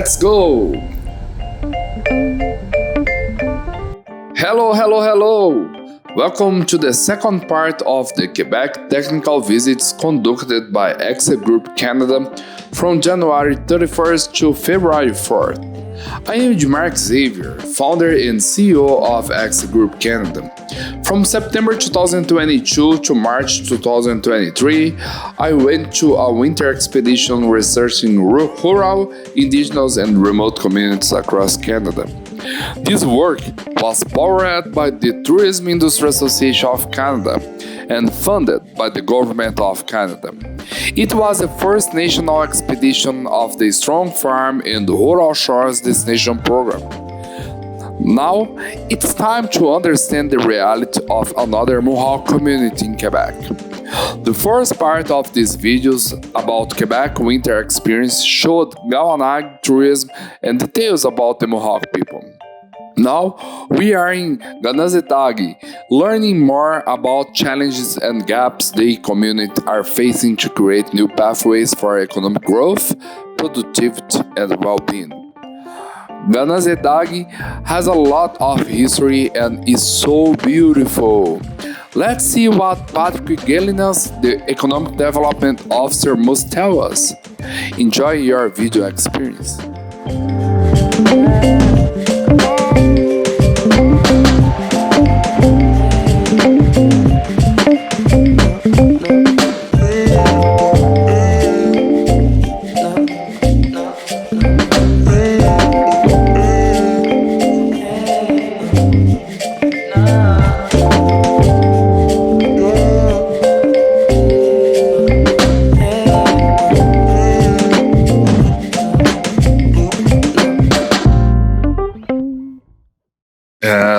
Let's go! Hello, hello, hello! Welcome to the second part of the Quebec technical visits conducted by EXE Group Canada from January 31st to February 4th. I am Mark Xavier, founder and CEO of EXE Group Canada. From September 2022 to March 2023, I went to a winter expedition researching rural, indigenous, and remote communities across Canada. This work was powered by the Tourism Industry Association of Canada and funded by the Government of Canada. It was the first national expedition of the Strong Farm and Rural Shores Destination Program. Now, it's time to understand the reality of another Mohawk community in Quebec. The first part of these videos about Quebec winter experience showed Gawanag tourism and details about the Mohawk people. Now, we are in Ganazitagi, learning more about challenges and gaps the community are facing to create new pathways for economic growth, productivity, and well-being. Ganazitagi has a lot of history and is so beautiful. Let's see what Patrick Gelinas, the Economic Development Officer, must tell us. Enjoy your video experience.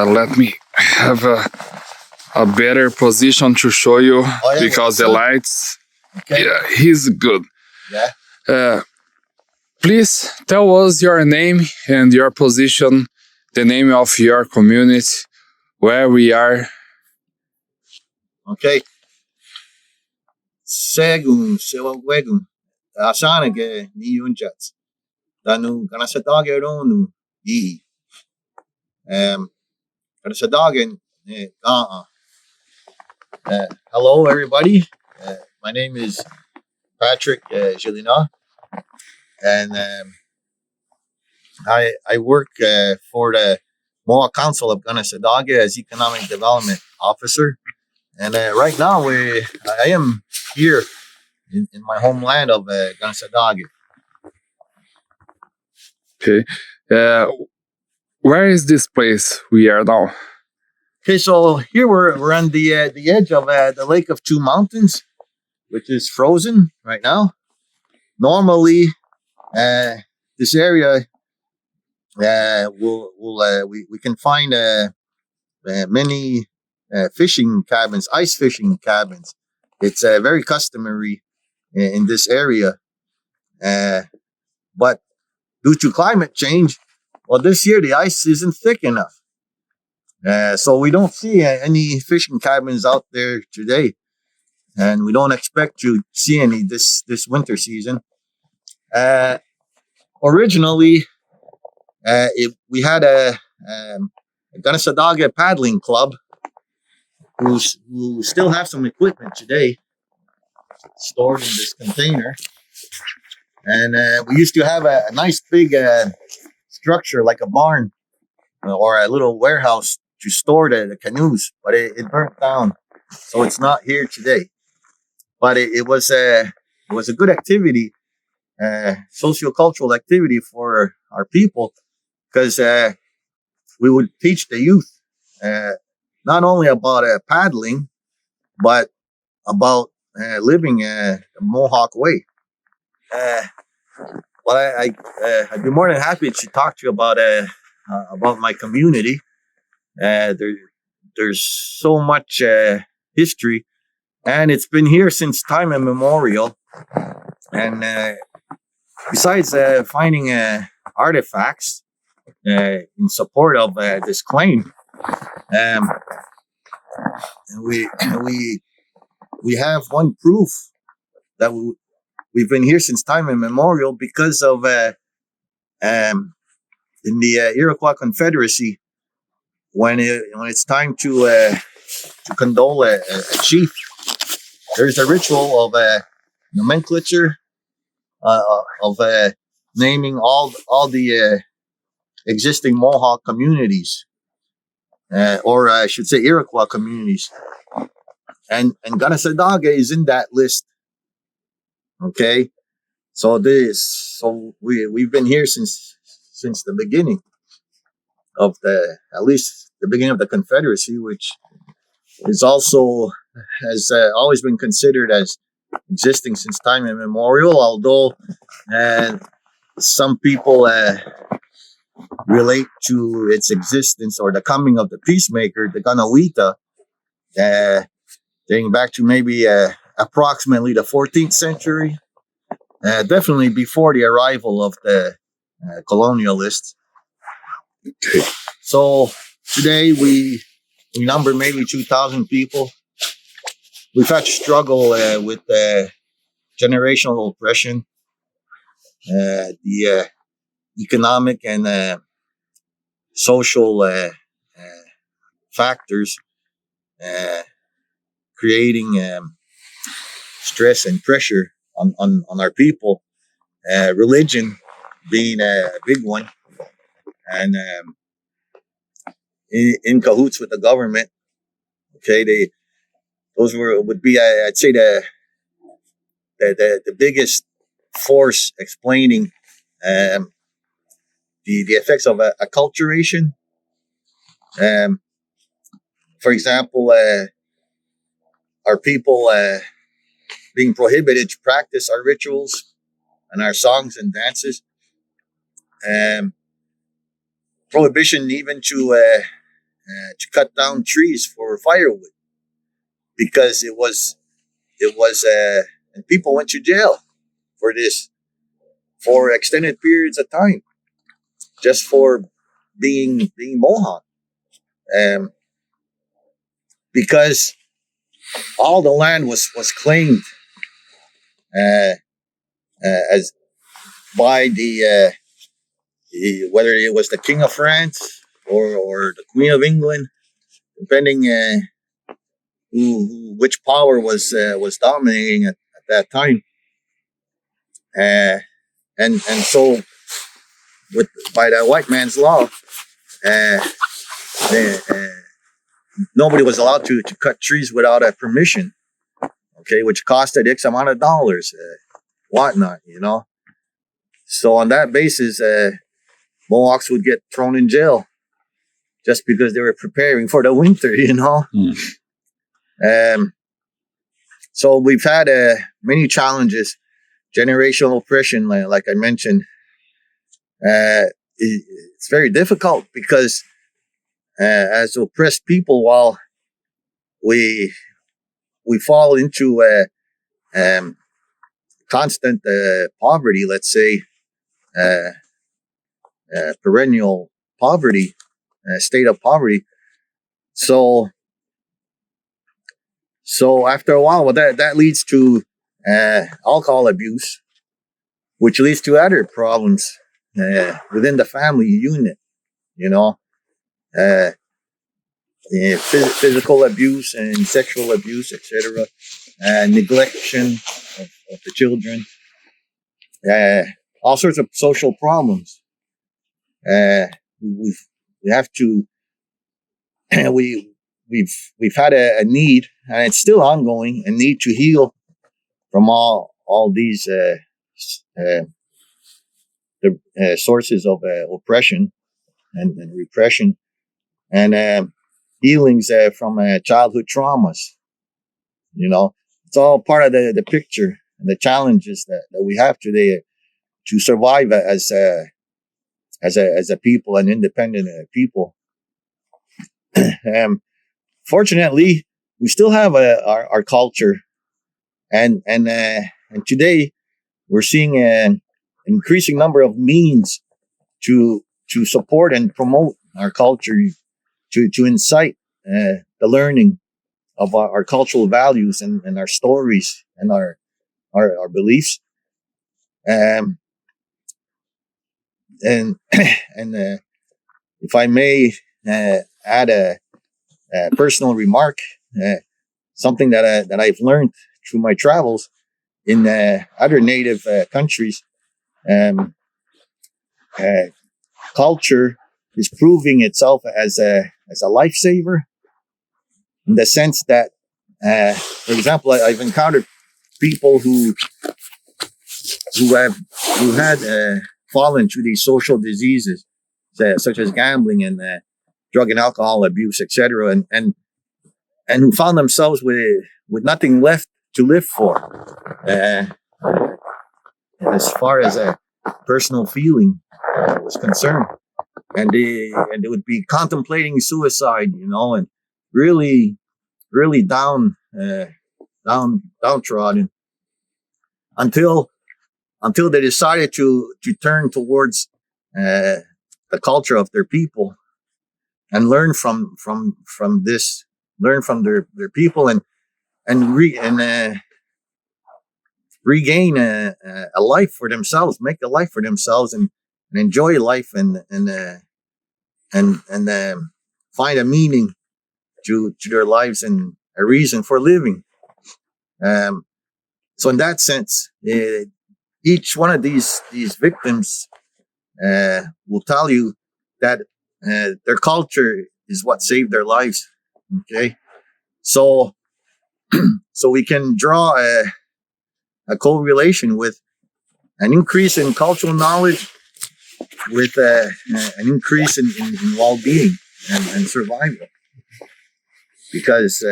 Let me have a better position to show you because the lights. Okay. Yeah, he's good. Yeah. Please tell us your name and your position, the name of your community, where we are. Okay. Segun, Sewagwegun, Asanage, Niyunjats, Danu, Ganasadageronu, Yi. Ganasadagen, hello, everybody. My name is Patrick Gelina, and I work for the Mohawk Council of Ganasadaga as Economic Development Officer. And right now, I am here in my homeland of Ganasadaga. Okay. Where is this place we are now? Okay, so here we're on the edge of the Lake of Two Mountains, which is frozen right now. Normally, this area we can find many fishing cabins, ice fishing cabins. It's very customary in this area, but due to climate change, well, this year the ice isn't thick enough. So we don't see any fishing cabins out there today, and we don't expect to see any this winter season. Originally, we had a Ganasadaga paddling club who still have some equipment today stored in this container, and we used to have a nice big structure like a barn or a little warehouse to store the canoes, but it burnt down, so it's not here today. But it was a good activity, sociocultural activity for our people, because we would teach the youth not only about paddling, but about living the Mohawk way. Well, I'd be more than happy to talk to you about my community. There's so much history, and it's been here since time immemorial. And besides finding artifacts in support of this claim, we have one proof that we've been here since time immemorial because of In the Iroquois Confederacy, when it's time to condole a chief, there's a ritual of nomenclature of naming all the existing Mohawk communities, or I should say Iroquois communities, and Ganasadaga is in that list. Okay, so we've been here since the beginning of at least the beginning of the Confederacy, which is also has always been considered as existing since time immemorial, although some people relate to its existence or the coming of the peacemaker, the Ganawita, dating back to maybe approximately the 14th century, definitely before the arrival of the colonialists. Okay. So today we number maybe 2,000 people. We've had to struggle with generational oppression, the economic and social factors creating stress and pressure on our people. Religion being a big one, and in cahoots with the government. Okay, those would be I'd say the biggest force explaining the effects of acculturation. For example, our people being prohibited to practice our rituals and our songs and dances. Prohibition even to cut down trees for firewood, because it was and people went to jail for this for extended periods of time, just for being Mohawk, because all the land was claimed as by the whether it was the King of France or the Queen of England, depending which power was dominating at that time, and so with by the white man's law, nobody was allowed to cut trees without a permission. Okay, which costed X amount of dollars, whatnot, So on that basis, Mohawks would get thrown in jail just because they were preparing for the winter, So we've had many challenges, generational oppression, like I mentioned. It's very difficult because as oppressed people, while we fall into constant poverty, let's say, perennial poverty, state of poverty. So after a while, well, that leads to alcohol abuse, which leads to other problems within the family unit, physical abuse and sexual abuse, etc., neglection of the children, all sorts of social problems. We have to we've had a need, and it's still ongoing, a need to heal from all these sources of oppression and repression, and healings from childhood traumas. It's all part of the picture and the challenges that we have today to survive as a people, an independent people. Fortunately, we still have our culture, and today we're seeing an increasing number of means to support and promote our culture, to incite the learning of our cultural values and our stories and our beliefs. and and if I may add a personal remark, something that I've learned through my travels in other native countries. Um, uh, Culture is proving itself as a lifesaver in the sense that, for example, I've encountered people who have who had fallen through these social diseases such as gambling and drug and alcohol abuse, etc., and who found themselves with nothing left to live for, as far as a personal feeling was concerned, and they would be contemplating suicide, and really really downtrodden until they decided to turn towards the culture of their people and learn from this, learn from their people, and regain a life for themselves, make a life for themselves, and enjoy life, and find a meaning to their lives and a reason for living. So in that sense, each one of these victims will tell you that their culture is what saved their lives. Okay, so we can draw a correlation with an increase in cultural knowledge with an increase in well-being and survival, because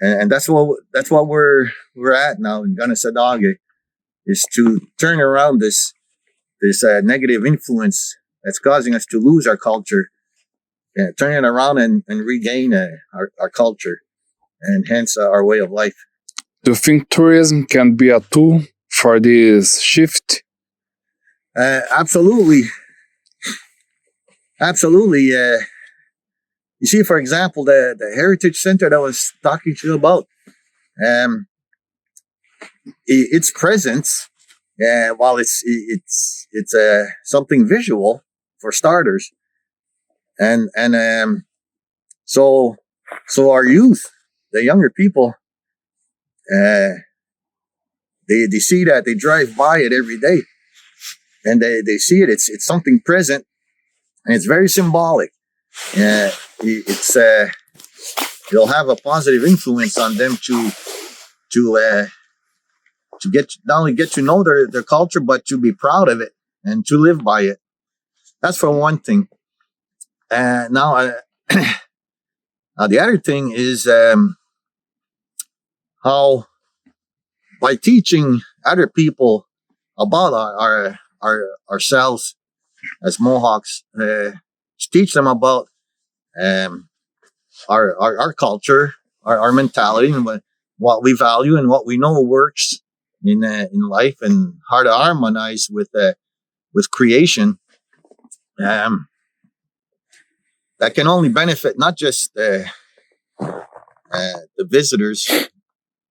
and that's what we're at now in Gunnesadage, is to turn around this negative influence that's causing us to lose our culture, turn it around and regain our culture, and hence our way of life. Do you think tourism can be a tool for this shift? Absolutely. You see, for example, the Heritage Center that I was talking to you about, its presence, while it's something visual for starters, and so our youth, the younger people, they see that, they drive by it every day, and they see it. It's something present, and it's very symbolic. It's it'll have a positive influence on them to get, not only get to know their culture, but to be proud of it and to live by it. That's for one thing. Now, the other thing is how, by teaching other people about ourselves as Mohawks, to teach them about our culture, our mentality, and what we value and what we know works in life, and how to harmonize with creation. That can only benefit not just the visitors,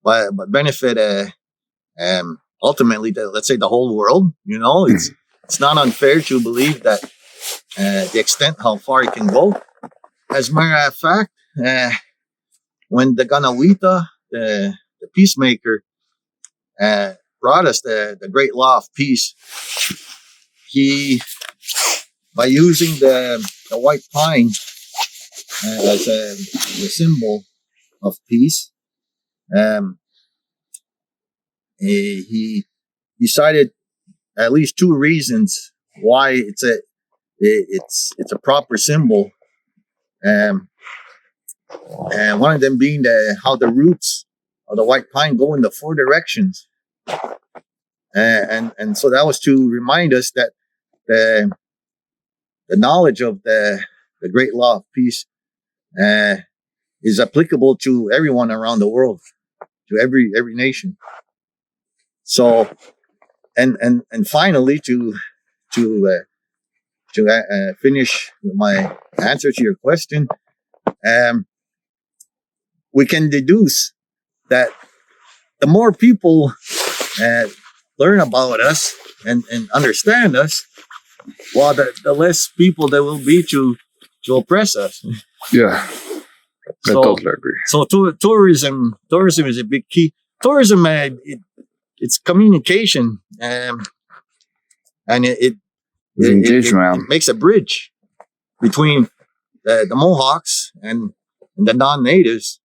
but benefit ultimately, let's say, the whole world. It's not unfair to believe that the extent how far it can go. As a matter of fact, when the Ganawita, the peacemaker, brought us the great law of peace, he, by using the white pine as a symbol of peace, he cited at least two reasons why it's a proper symbol, and one of them being how the roots of the white pine go in the four directions, and so that was to remind us that the knowledge of the great law of peace is applicable to everyone around the world, to every nation. So, and finally, to finish my answer to your question, we can deduce that the more people learn about us and understand us, well, the less people there will be to oppress us. Yeah, I So, totally agree. so tourism is a big key. Tourism, it's communication, and It's engagement. it makes a bridge between the Mohawks and the non-natives.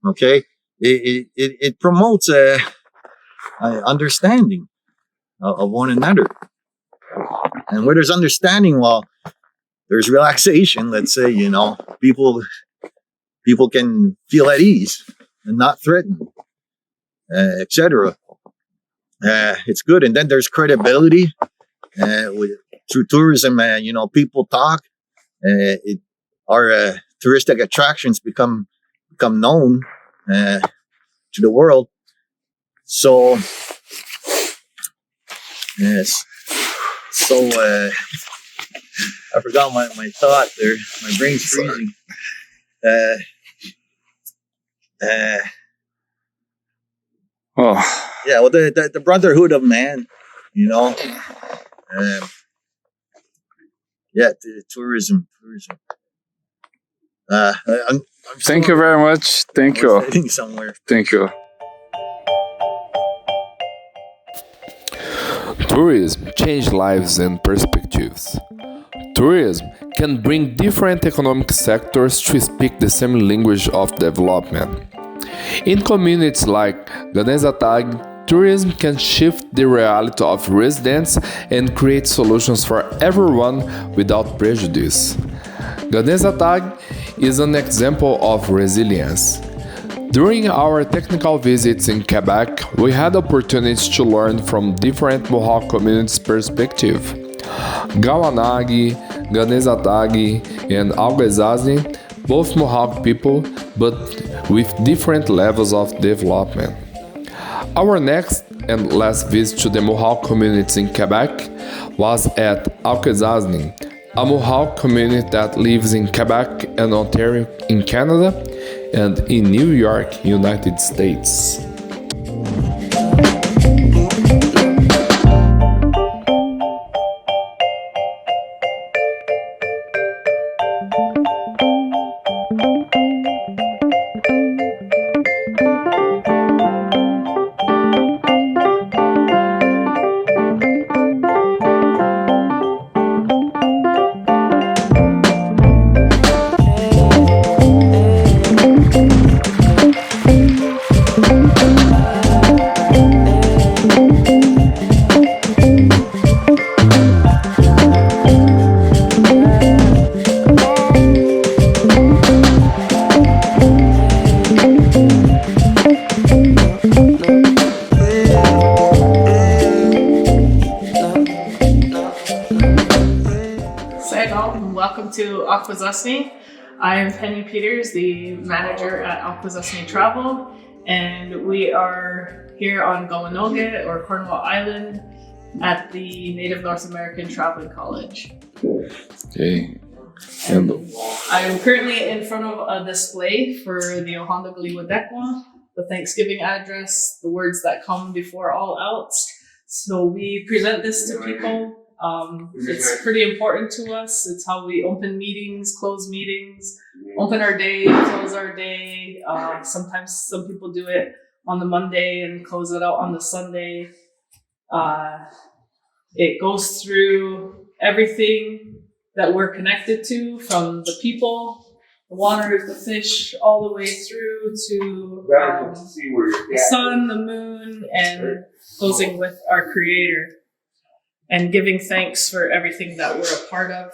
Okay, it promotes a understanding of one another, and where there's understanding, well, there's relaxation. Let's say, people can feel at ease and not threatened, etc. It's good, and then there's credibility through tourism. People talk. Our touristic attractions become known to the world. So yes, so I forgot my thought there. My brain's freezing. Oh, Yeah, well, the brotherhood of man, yeah, tourism. I'm thank you very much. Thank you. heading somewhere. Thank you. Tourism changes lives and perspectives. Tourism can bring different economic sectors to speak the same language of development. In communities like Ganezatag, tourism can shift the reality of residents and create solutions for everyone without prejudice. Ganezatag is an example of resilience. During our technical visits in Quebec, we had opportunities to learn from different Mohawk communities' perspective. Gawanagi, Ganezatagi, and Algezazi, both Mohawk people, but with different levels of development. Our next and last visit to the Mohawk communities in Quebec was at Algezazi, a Mohawk community that lives in Quebec and Ontario in Canada and in New York, United States. Welcome to Akwesasne. I am Penny Peters, the manager at Akwesasne Travel, and we are here on Galanoge or Cornwall Island at the Native North American Traveling College. Okay. And I am currently in front of a display for the Ohanda Galiwadekwa, the Thanksgiving address, the words that come before all else. So we present this to people. It's pretty important to us. It's how we open meetings, close meetings, open our day, close our day. Sometimes some people do it on the Monday and close it out on the Sunday. It goes through everything that we're connected to, from the people, the water, the fish, all the way through to the sun, the moon, and closing with our Creator. And giving thanks for everything that we're a part of.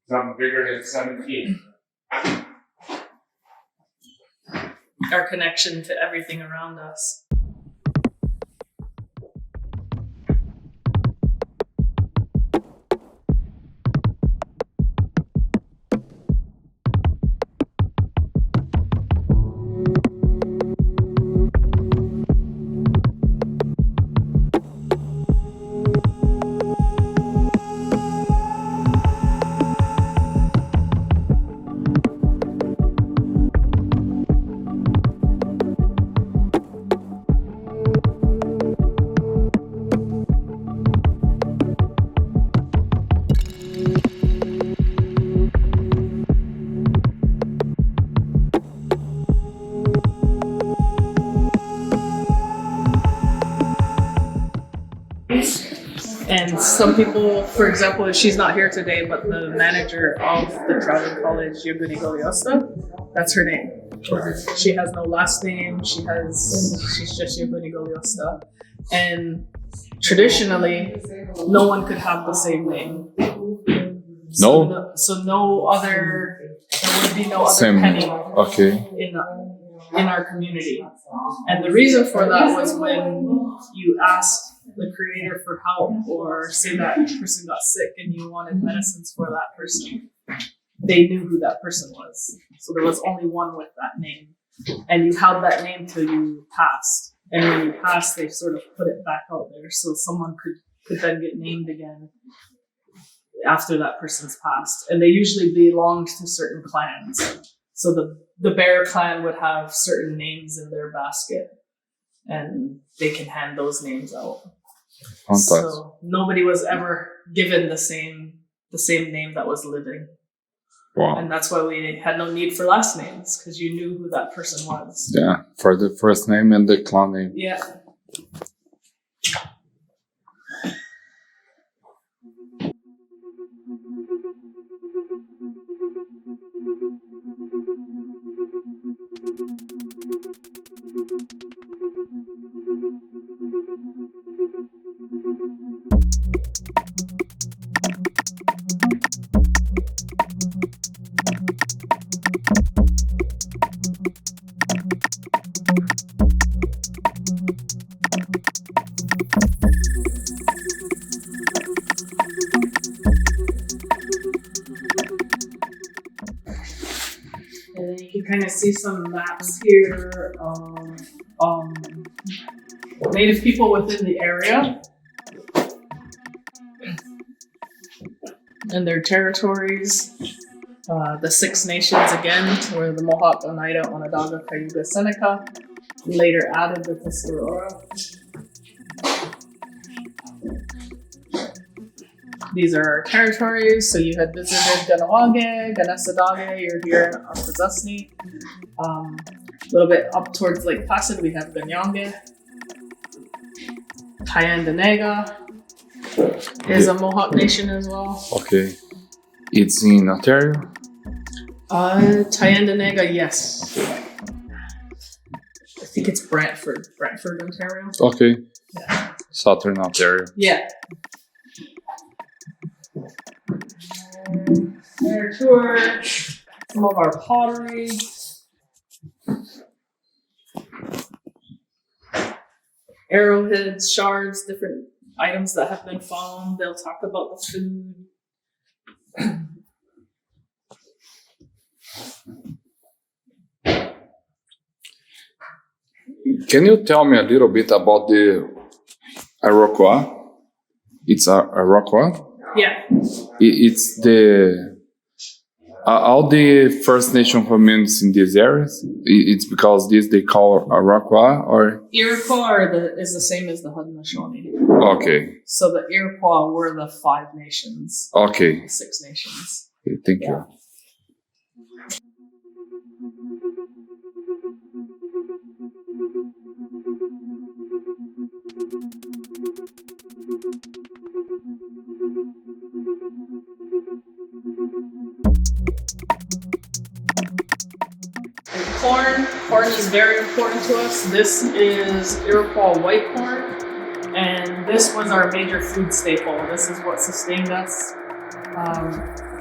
Something bigger than 17. Our connection to everything around us. And some people, for example, she's not here today, but the manager of the traveling college, Yoguni Goliosta, that's her name. She has no last name. She's just Yoguni Goliosta. And traditionally, no one could have the same name. No? So there would be no other Same. penny Okay. in our community. And the reason for that was when you asked the creator for help, or say that person got sick and you wanted medicines for that person, they knew who that person was. So there was only one with that name. And you held that name till you passed. And when you passed, they sort of put it back out there so someone could then get named again after that person's passed. And they usually belonged to certain clans. So the bear clan would have certain names in their basket, and they can hand those names out. Fantastic. So nobody was ever given the same name that was living. Wow. And that's why we had no need for last names, because you knew who that person was. Yeah, for the first name and the clan name. Yeah. And you can kind of see some maps here of Native people within the area and their territories. The Six Nations again were the Mohawk, Oneida, Onondaga, Cayuga, Seneca, later added the Tuscarora. These are our territories. So you had visited Ganawage, Ganesadage, you're here in Akwesasne. A little bit up towards Lake Placid, we have Ganyonge. Tyendinaga is a Mohawk nation as well. Okay. It's in Ontario? Tyendinaga, yes. I think it's Brantford, Ontario. Okay. Yeah. Southern Ontario. Yeah. Their tour, some of our pottery. Arrowheads, shards, different items that have been found. They'll talk about the food. Can you tell me a little bit about the Iroquois? It's a Iroquois? Yeah. It's the all the First Nation communities in these areas. It's because this they call Iroquois, or Iroquois is the same as the Haudenosaunee. okay, So the Iroquois were the 5 nations, okay. the 6 nations. Okay, thank Yeah. you. And corn is very important to us. This is Iroquois white corn, and this was our major food staple. This is what sustained us.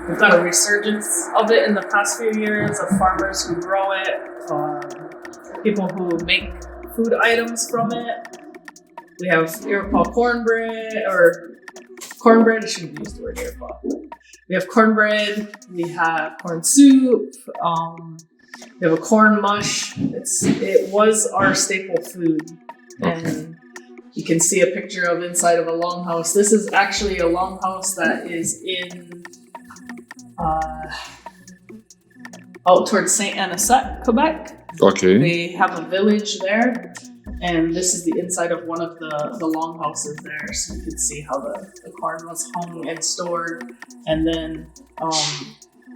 We've got a resurgence of it in the past few years of farmers who grow it, people who make food items from it. We have Iroquois cornbread, I shouldn't use the word Iroquois. We have cornbread, we have corn soup, we have a corn mush. It was our staple food. And you can see a picture of inside of a longhouse. This is actually a longhouse that is in out towards Saint Anisette, Quebec. Okay. They have a village there, and this is the inside of one of the longhouses there, so you can see how the corn was hung and stored. And then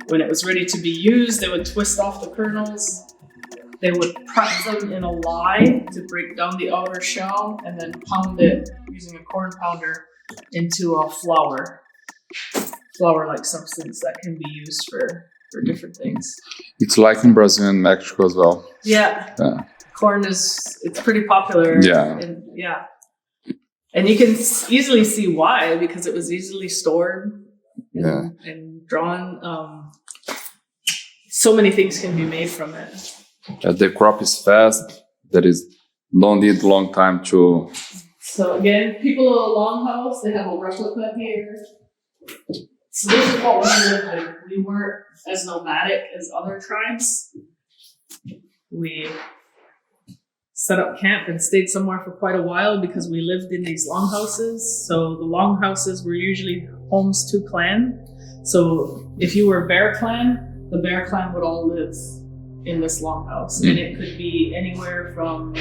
when it was ready to be used, they would twist off the kernels. They would press them in a lye to break down the outer shell, and then pound it using a corn pounder into a flour-like substance that can be used for different things. It's like in Brazil and Mexico as well. Yeah. Yeah. Corn it's pretty popular. Yeah. And you can easily see why, because it was easily stored and drawn. So many things can be made from it. The crop is fast. Don't need long time to. So again, people in a longhouse, they have a replica here. So this is what we lived in. We weren't as nomadic as other tribes. We set up camp and stayed somewhere for quite a while because we lived in these longhouses. So the longhouses were usually homes to clan. So if you were Bear Clan, the Bear Clan would all live in this longhouse. And it could be anywhere from,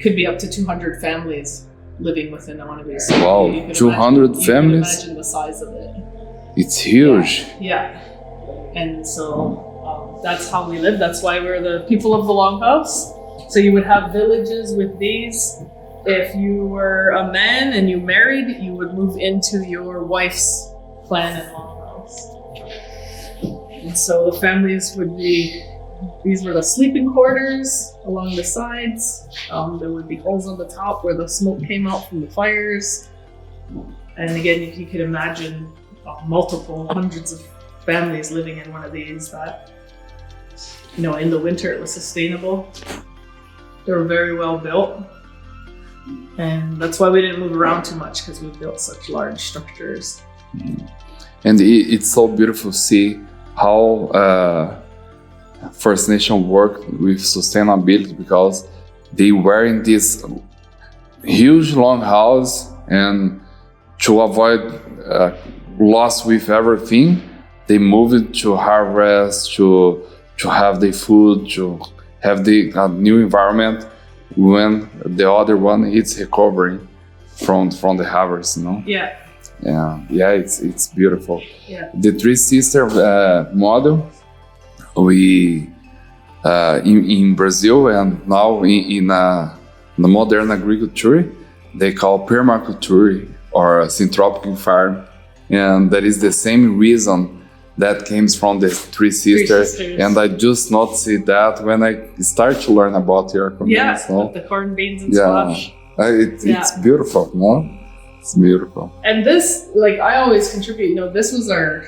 could be up to 200 families living within one of these. So Wow, 200 families? You can imagine the size of it. It's huge. Yeah. And so that's how we live. That's why we're the people of the longhouse. So you would have villages with these. If you were a man and you married, you would move into your wife's clan and longhouse. And so the families would be, these were the sleeping quarters along the sides. There would be holes on the top where the smoke came out from the fires. And again, if you could imagine hundreds of families living in one of these that, in the winter it was sustainable. They were very well built. And that's why we didn't move around too much, because we built such large structures. And it's so beautiful to see how First Nation worked with sustainability, because they were in this huge long house, and to avoid loss with everything, they moved to harvest, to have the food, to have the new environment when the other one is recovering from the harvest, Yeah. It's beautiful. Yeah. The Three Sisters model, we in Brazil and now in the modern agriculture, they call permaculture or syntropic farm, and that is the same reason that came from the Three Sisters. And I just not see that when I start to learn about your community. With the corn, beans, and squash. It's beautiful, no? It's beautiful. And this, I always contribute, this is our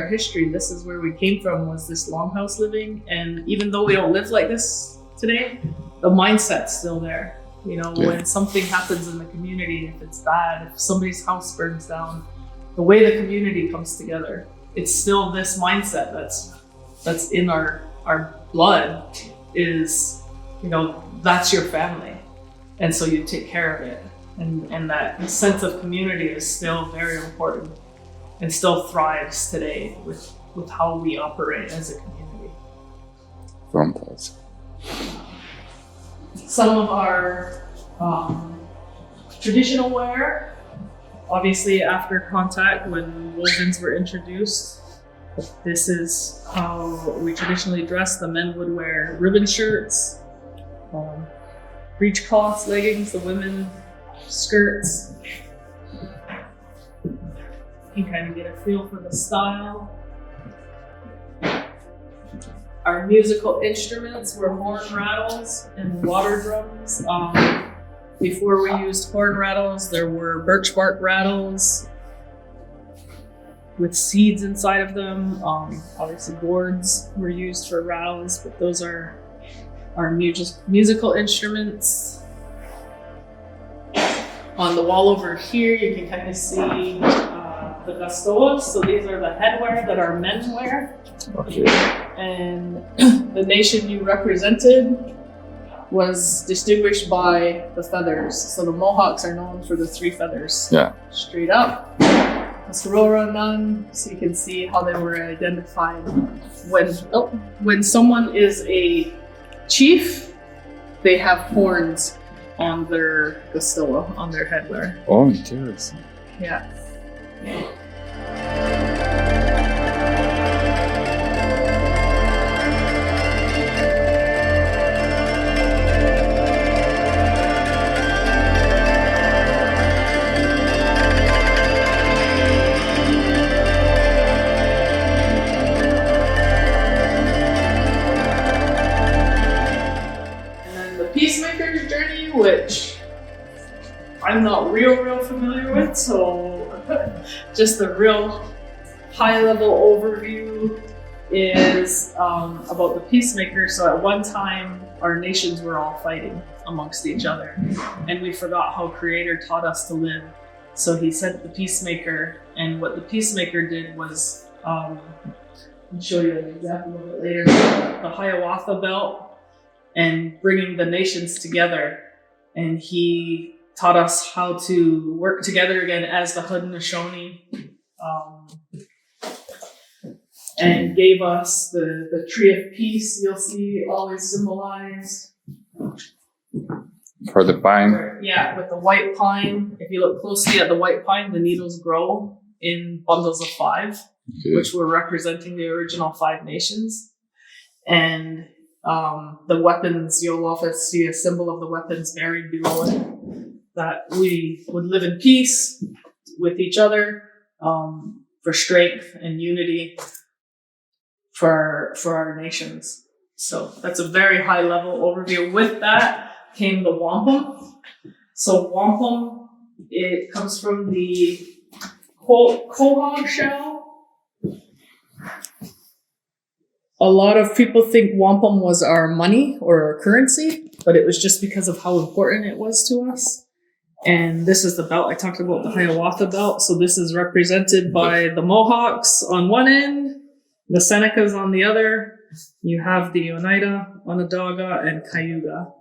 history. This is where we came from, was this longhouse living. And even though we don't live like this today, the mindset's still there. When something happens in the community, if it's bad, if somebody's house burns down, the way the community comes together, it's still this mindset that's in our blood, is, that's your family. And so you take care of it. And that sense of community is still very important and still thrives today with how we operate as a community. Fantastic. Some of our traditional wear, obviously after contact, when wovens were introduced, this is how we traditionally dress. The men would wear ribbon shirts, breechcloths, leggings, the women skirts. You can kind of get a feel for the style. Our musical instruments were horn rattles and water drums. Before we used horn rattles, there were birch bark rattles with seeds inside of them. Obviously gourds were used for rattles, but those are our musical instruments. On the wall over here, you can kind of see the gastoas. So these are the headwear that our men wear. Okay. And the nation you represented was distinguished by the feathers. So the Mohawks are known for the 3 feathers. Yeah. Straight up. Sorora none. So you can see how they were identified. When someone is a chief, they have horns on their gastoa, on their headwear. Oh, interesting. Yeah. peacemaker's journey, which I'm not real familiar with, so just a real high-level overview is about the peacemaker. So at one time, our nations were all fighting amongst each other, and we forgot how Creator taught us to live. So he sent the peacemaker, and what the peacemaker did was, I'll show you an example of it later, the Hiawatha Belt, and bringing the nations together. And he taught us how to work together again as the Haudenosaunee, and gave us the tree of peace, you'll see always symbolized. For the pine. Yeah, with the white pine. If you look closely at the white pine, the needles grow in bundles of 5, which were representing the original 5 nations. And the weapons, you'll often see a symbol of the weapons buried below it, that we would live in peace with each other, for strength and unity for our nations. So that's a very high level overview. With that came the wampum. So wampum, it comes from the quahog shell. A lot of people think wampum was our money or our currency, but it was just because of how important it was to us. And this is the belt I talked about, the Hiawatha belt. So this is represented by the Mohawks on one end, the Senecas on the other. You have the Oneida, Onondaga, and Cayuga.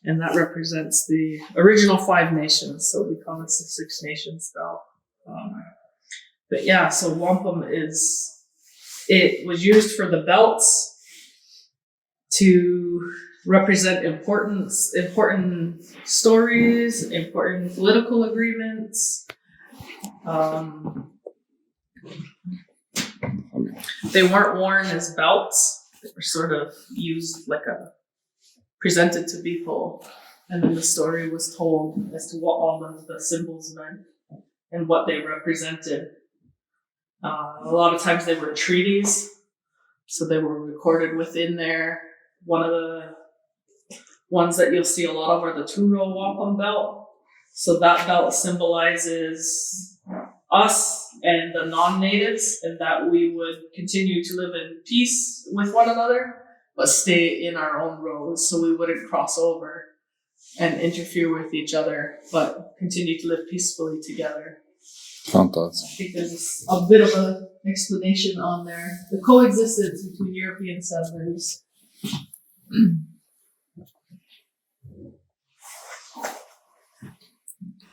And that represents the original 5 nations. So we call this the 6 Nations belt. But yeah, so wampum it was used for the belts to represent important stories, important political agreements. They weren't worn as belts. They were sort of used presented to people, and then the story was told as to what all of the symbols meant and what they represented. A lot of times they were treaties, so they were recorded within there. One of the ones that you'll see a lot of are the two-row wampum belt. So that belt symbolizes us and the non-natives, and that we would continue to live in peace with one another, but stay in our own rows, so we wouldn't cross over and interfere with each other, but continue to live peacefully together. Fantastic. I think there's a bit of an explanation on there. The coexistence between European settlers.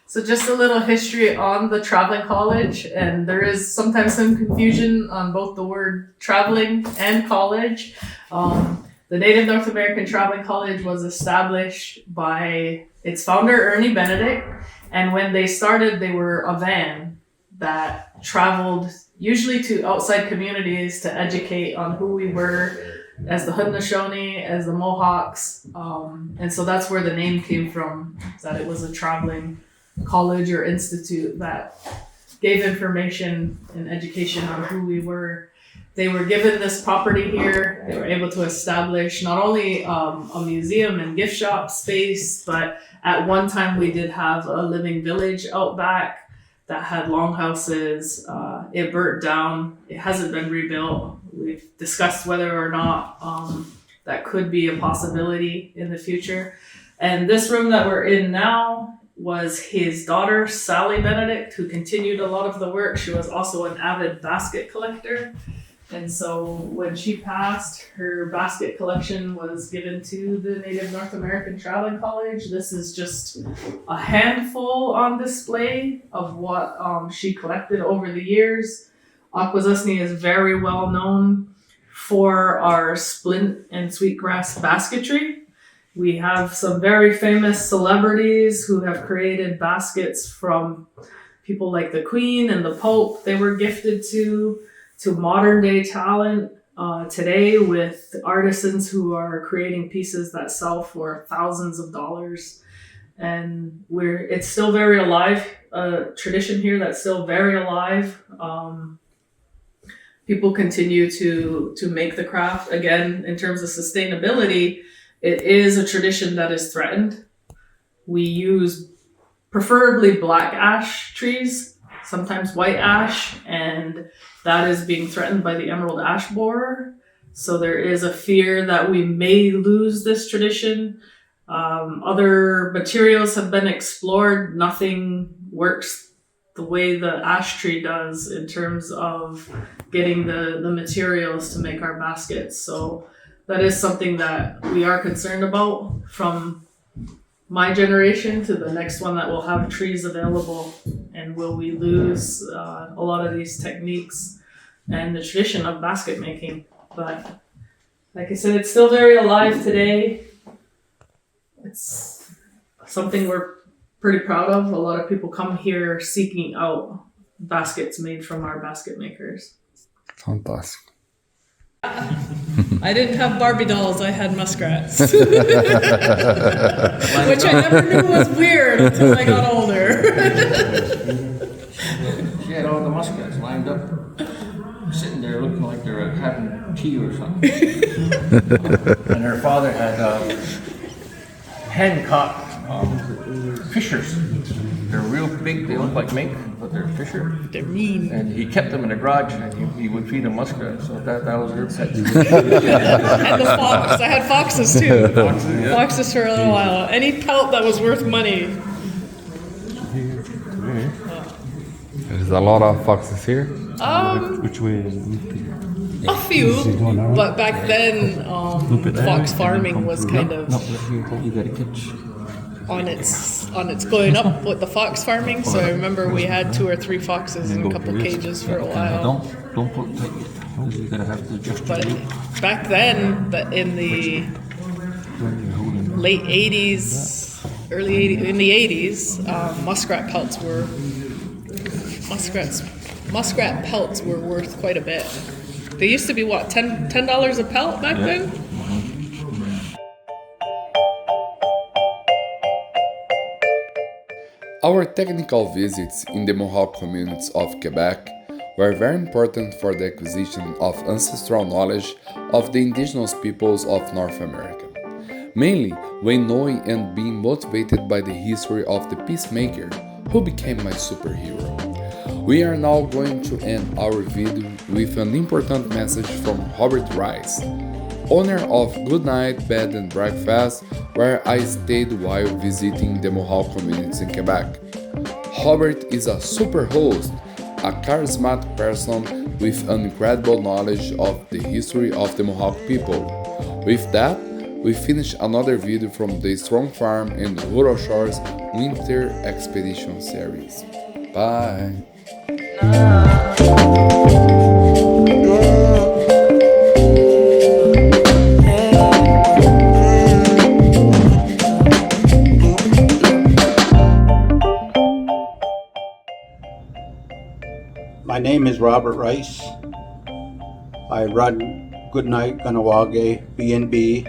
So just a little history on the traveling college, and there is sometimes some confusion on both the word traveling and college. The Native North American Traveling College was established by its founder, Ernie Benedict, and when they started, they were a van that traveled usually to outside communities to educate on who we were as the Haudenosaunee, as the Mohawks, and so that's where the name came from, that it was a traveling college or institute that gave information and education on who we were. They were given this property here. They were able to establish not only a museum and gift shop space, but at one time we did have a living village out back that had longhouses. It burnt down. It hasn't been rebuilt. We've discussed whether or not that could be a possibility in the future. And this room that we're in now was his daughter, Sally Benedict, who continued a lot of the work. She was also an avid basket collector. And so when she passed, her basket collection was given to the Native North American Traveling College. This is just a handful on display of what she collected over the years. Akwesasne is very well known for our splint and sweetgrass basketry. We have some very famous celebrities who have created baskets, from people like the Queen and the Pope they were gifted to modern day talent today, with artisans who are creating pieces that sell for thousands of dollars. And it's still very alive, a tradition here that's still very alive. People continue to make the craft. Again, in terms of sustainability, it is a tradition that is threatened. We use preferably black ash trees, sometimes white ash, and that is being threatened by the emerald ash borer. So there is a fear that we may lose this tradition. Other materials have been explored. Nothing works the way the ash tree does in terms of getting the materials to make our baskets. So that is something that we are concerned about from my generation to the next one that will have trees available. And will we lose a lot of these techniques and the tradition of basket making? But like I said, it's still very alive today. It's something we're pretty proud of. A lot of people come here seeking out baskets made from our basket makers. Fantastic. I didn't have Barbie dolls, I had muskrats. Which I never knew was weird until I got older. She had all the muskrats lined up, sitting there looking like they were having tea or something. And her father had hand-caught fishers. They're real big, they look like mink, but they're fisher. They're mean. And he kept them in the garage and he would feed them muskrat, so that was their pet. And the fox. I had foxes too. Foxes for a little while. Any pelt that was worth money. There's a lot of foxes here. Which way is it? A few, but back then, fox farming was kind of You gotta catch. on its going up with the fox farming. So I remember we had 2 or 3 foxes in a couple cages for a while. Don't pull tight. You gotta have to adjust But your weight. back then, in the late 80s, early 80s, in the 80s, muskrat pelts were worth quite a bit. They used to be what, $10 a pelt back then? Our technical visits in the Mohawk communities of Quebec were very important for the acquisition of ancestral knowledge of the indigenous peoples of North America, mainly when knowing and being motivated by the history of the peacemaker who became my superhero. We are now going to end our video with an important message from Robert Rice, owner of Good Night Bed and Breakfast, where I stayed while visiting the Mohawk communities in Quebec. Robert is a super host, a charismatic person with an incredible knowledge of the history of the Mohawk people. With that, we finish another video from the Strong Farm and Rural Shores Winter Expedition series. Bye! My name is Robert Rice. I run Goodnight Ganawage B&B,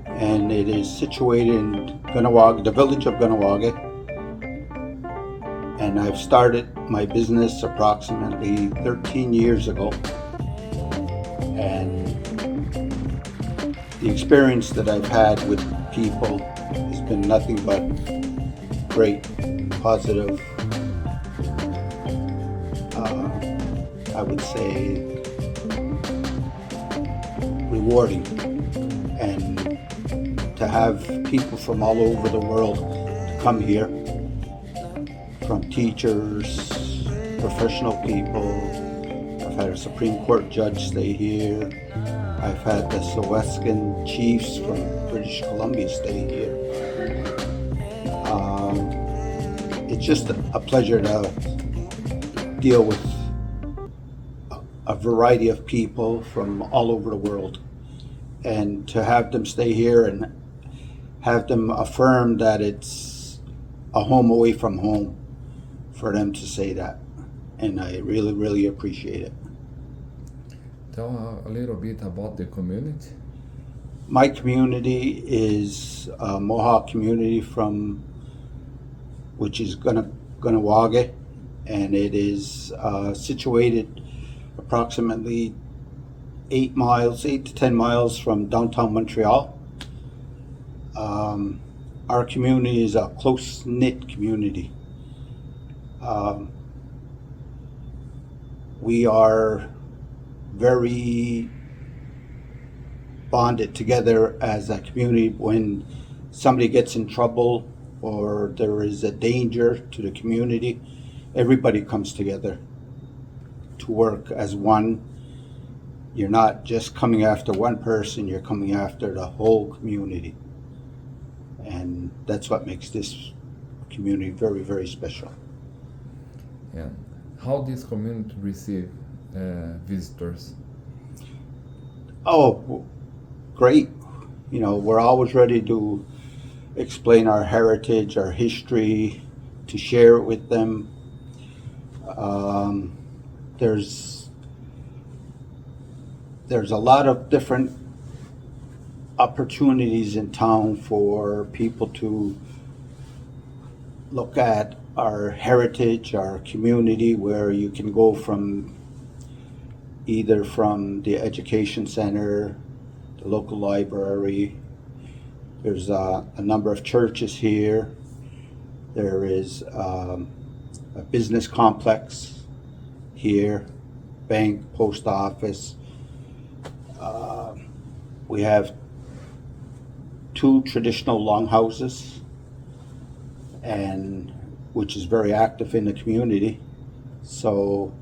and it is situated in Ganawage, the village of Ganawage. And I've started my business approximately 13 years ago. And the experience that I've had with people has been nothing but great, positive, I would say rewarding. And to have people from all over the world to come here, from teachers, professional people. I've had a Supreme Court judge stay here. I've had the Sowetcan chiefs from British Columbia stay here. It's just a pleasure to deal with a variety of people from all over the world, and to have them stay here and have them affirm that it's a home away from home, for them to say that, and I really, really appreciate it. Tell a little bit about the community. My community is a Mohawk community which is Ganawage, and it is situated approximately 8 to 10 miles from downtown Montreal. Our community is a close-knit community. We are very bonded together as a community. When somebody gets in trouble or there is a danger to the community, everybody comes together to work as one. You're not just coming after one person, you're coming after the whole community. And that's what makes this community very, very special. And how this community receive visitors? Oh, great. You know, we're always ready to explain our heritage, our history, to share it with them. There's a lot of different opportunities in town for people to look at our heritage, our community, where you can go from either from the education center, the local library. There's a number of churches here. There is a business complex here, bank, post office. We have 2 traditional longhouses, and which is very active in the community. So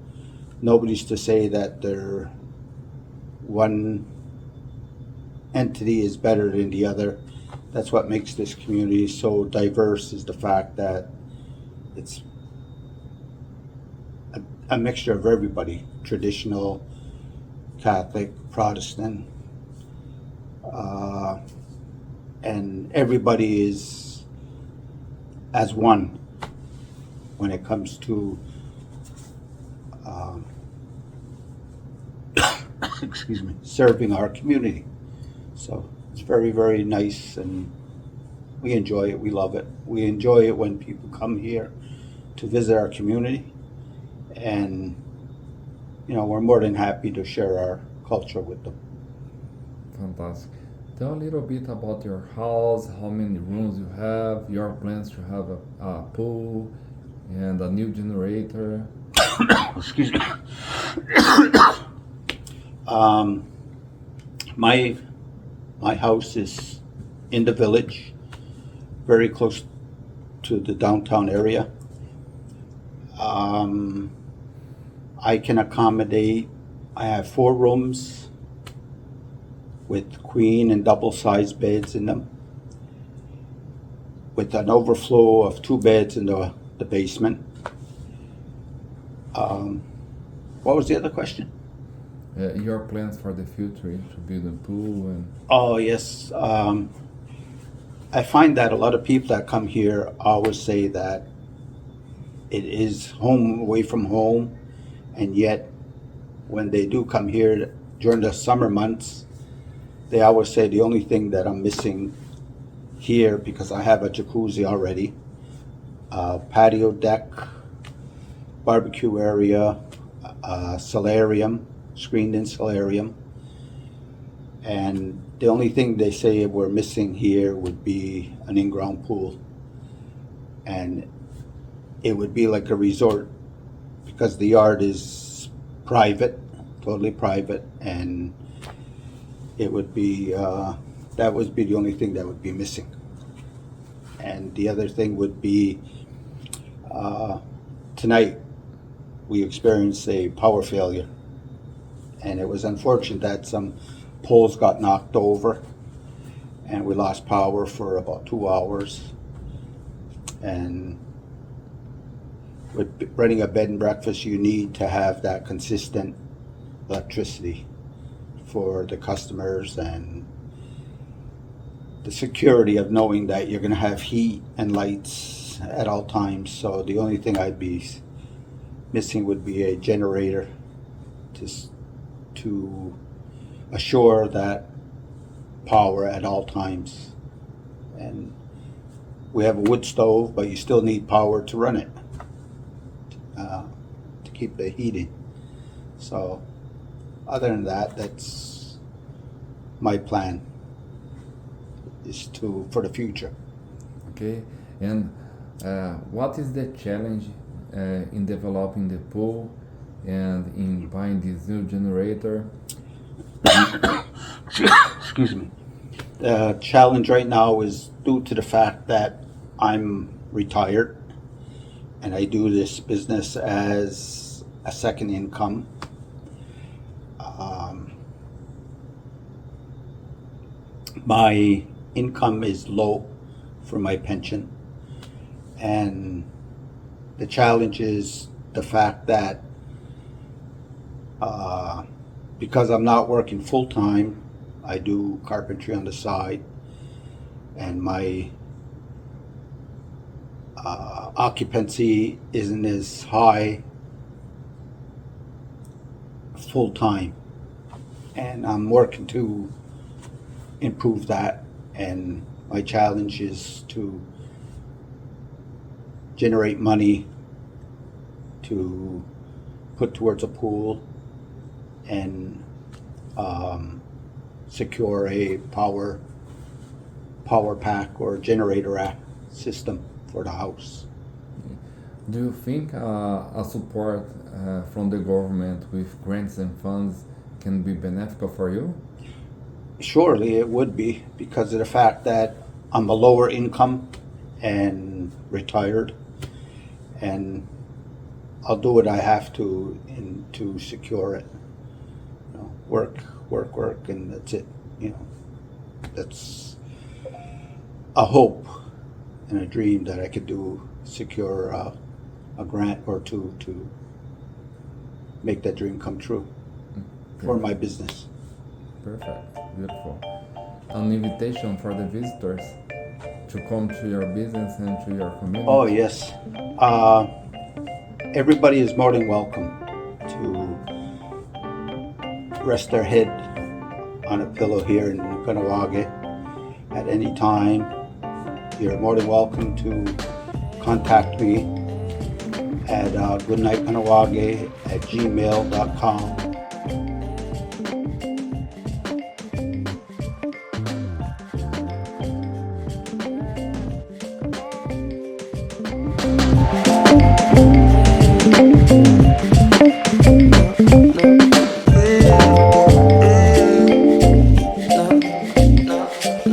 nobody's to say that they're one entity is better than the other. That's what makes this community so diverse, is the fact that it's a mixture of everybody, traditional, Catholic, Protestant, and everybody is as one when it comes to excuse me, serving our community. So it's very, very nice, and we enjoy it. We love it. We enjoy it when people come here to visit our community, and you know, we're more than happy to share our culture with them. Fantastic. Tell a little bit about your house, how many rooms you have, your plans to have a pool and a new generator. Excuse me. My house is in the village, very close to the downtown area. I can accommodate, I have 4 rooms with queen and double sized beds in them, with an overflow of 2 beds in the basement. What was the other question? Your plans for the future, to build a pool and... Oh, yes. I find that a lot of people that come here always say that it is home away from home, and yet when they do come here during the summer months, they always say the only thing that I'm missing here, because I have a jacuzzi already, patio deck, barbecue area, solarium, screened-in solarium, and the only thing they say we're missing here would be an in-ground pool, and it would be like a resort, because the yard is private, totally private, and it would be that would be the only thing that would be missing. And the other thing would be tonight we experienced a power failure, and it was unfortunate that some poles got knocked over and we lost power for about 2 hours. And with running a bed and breakfast, you need to have that consistent electricity for the customers and the security of knowing that you're going to have heat and lights at all times. So the only thing I'd be missing would be a generator to assure that power at all times. And we have a wood stove, but you still need power to run it, to keep the heating. So other than that, that's my plan, is to for the future. Okay, and what is the challenge in developing the pool and in buying this new generator? Excuse me. The challenge right now is due to the fact that I'm retired and I do this business as a second income. My income is low for my pension, and the challenge is the fact that because I'm not working full time, I do carpentry on the side, and my occupancy isn't as high full time, and I'm working to improve that. And my challenge is to generate money to put towards a pool and secure a power pack or generator system for the house. Do you think a support from the government with grants and funds can be beneficial for you? Surely it would be, because of the fact that I'm a lower income and retired, and I'll do what I have to secure it. You know, work, and that's it. You know, that's a hope and a dream that I could do, secure a grant or two to make that dream come true for my business. Perfect, beautiful. An invitation for the visitors to come to your business and to your community. Oh yes, everybody is more than welcome to rest their head on a pillow here in Kahnawake at any time. You're more than welcome to contact me at goodnightkahnawake@gmail.com.